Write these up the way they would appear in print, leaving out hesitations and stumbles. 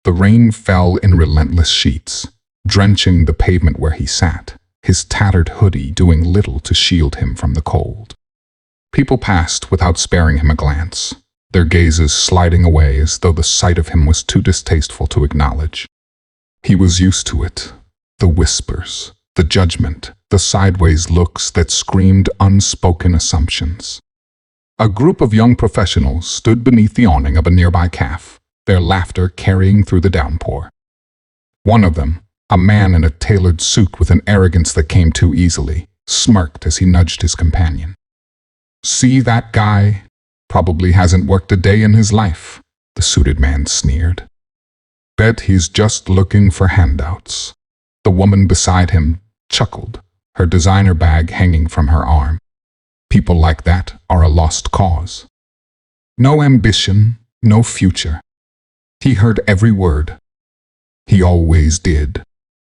The rain fell in relentless sheets, drenching the pavement where he sat, his tattered hoodie doing little to shield him from the cold. People passed without sparing him a glance, their gazes sliding away as though the sight of him was too distasteful to acknowledge. He was used to it, the whispers, the judgment, the sideways looks that screamed unspoken assumptions. A group of young professionals stood beneath the awning of a nearby cafe, their laughter carrying through the downpour. One of them, a man in a tailored suit with an arrogance that came too easily, smirked as he nudged his companion. "See that guy? Probably hasn't worked a day in his life," the suited man sneered. "Bet he's just looking for handouts." The woman beside him chuckled, her designer bag hanging from her arm. People like that are a lost cause. No ambition, no future. He heard every word. He always did.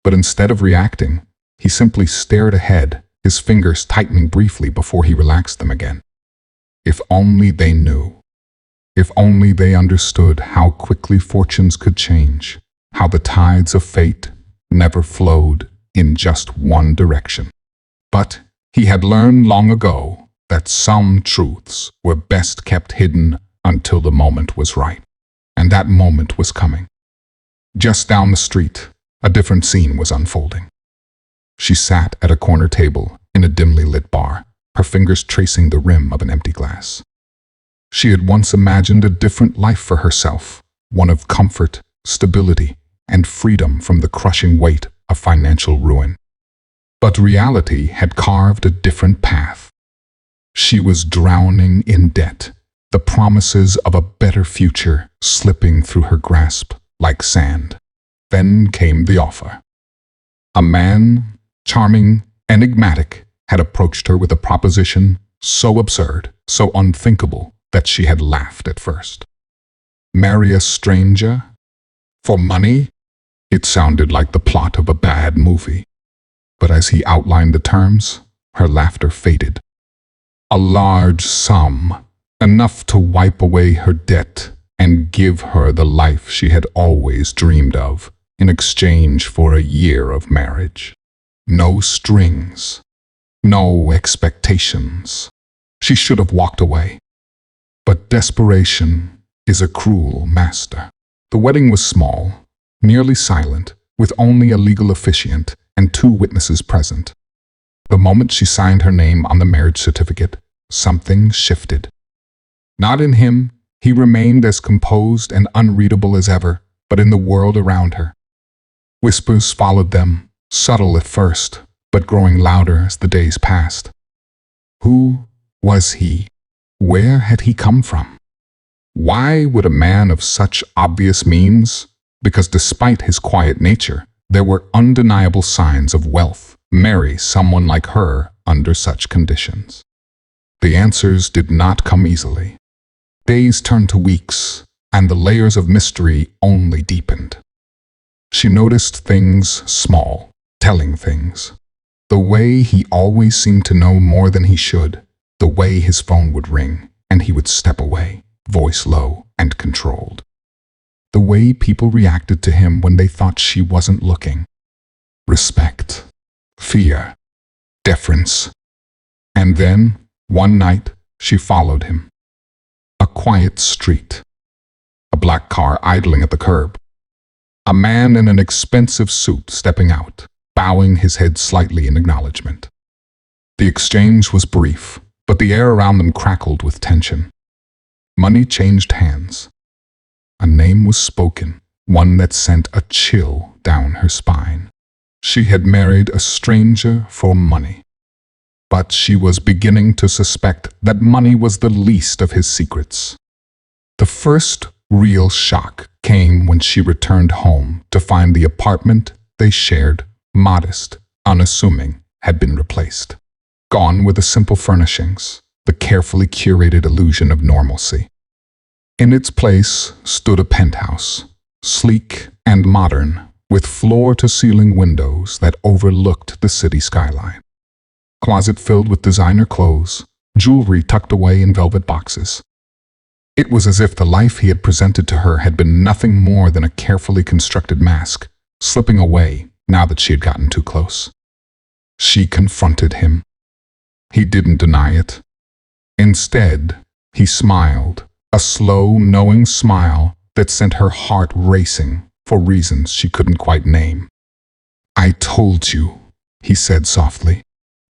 But instead of reacting, he simply stared ahead, his fingers tightening briefly before he relaxed them again. If only they knew. If only they understood how quickly fortunes could change, how the tides of fate never flowed in just one direction. But he had learned long ago that some truths were best kept hidden until the moment was right. And that moment was coming. Just down the street, a different scene was unfolding. She sat at a corner table in a dimly lit bar, her fingers tracing the rim of an empty glass. She had once imagined a different life for herself, one of comfort, stability, and freedom from the crushing weight of financial ruin. But reality had carved a different path. She was drowning in debt, the promises of a better future slipping through her grasp like sand. Then came the offer. A man, charming, enigmatic, had approached her with a proposition so absurd, so unthinkable, that she had laughed at first. Marry a stranger? For money? It sounded like the plot of a bad movie. But as he outlined the terms, her laughter faded. A large sum, enough to wipe away her debt and give her the life she had always dreamed of in exchange for a year of marriage. No strings, no expectations. She should have walked away. But desperation is a cruel master. The wedding was small, nearly silent, with only a legal officiant and 2 witnesses present. The moment she signed her name on the marriage certificate, something shifted. Not in him, he remained as composed and unreadable as ever, but in the world around her. Whispers followed them, subtle at first, but growing louder as the days passed. Who was he? Where had he come from? Why would a man of such obvious means, because despite his quiet nature, there were undeniable signs of wealth, marry someone like her under such conditions? The answers did not come easily. Days turned to weeks, and the layers of mystery only deepened. She noticed things small, telling things. The way he always seemed to know more than he should, the way his phone would ring, and he would step away, voice low and controlled. The way people reacted to him when they thought she wasn't looking. Respect, fear, deference. And then, one night, she followed him. A quiet street. A black car idling at the curb. A man in an expensive suit stepping out, bowing his head slightly in acknowledgement. The exchange was brief, but the air around them crackled with tension. Money changed hands. A name was spoken, one that sent a chill down her spine. She had married a stranger for money. But she was beginning to suspect that money was the least of his secrets. The first real shock came when she returned home to find the apartment they shared, modest, unassuming, had been replaced. Gone were the simple furnishings, the carefully curated illusion of normalcy. In its place stood a penthouse, sleek and modern, with floor-to-ceiling windows that overlooked the city skyline. Closet filled with designer clothes, jewelry tucked away in velvet boxes. It was as if the life he had presented to her had been nothing more than a carefully constructed mask, slipping away now that she had gotten too close. She confronted him. He didn't deny it. Instead, he smiled, a slow, knowing smile that sent her heart racing for reasons she couldn't quite name. "I told you," he said softly.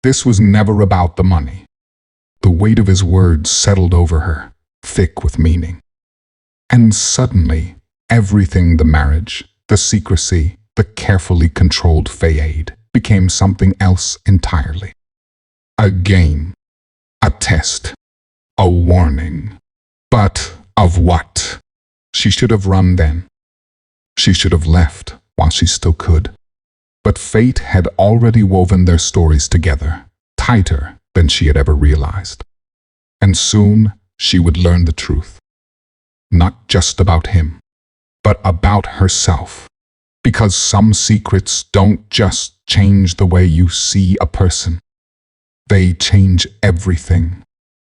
This was never about the money. The weight of his words settled over her, thick with meaning. And suddenly, everything, the marriage, the secrecy, the carefully controlled fade, became something else entirely. A game, a test, a warning. But of what? She should have run then. She should have left while she still could. But fate had already woven their stories together, tighter than she had ever realized. And soon she would learn the truth. Not just about him, but about herself. Because some secrets don't just change the way you see a person. They change everything.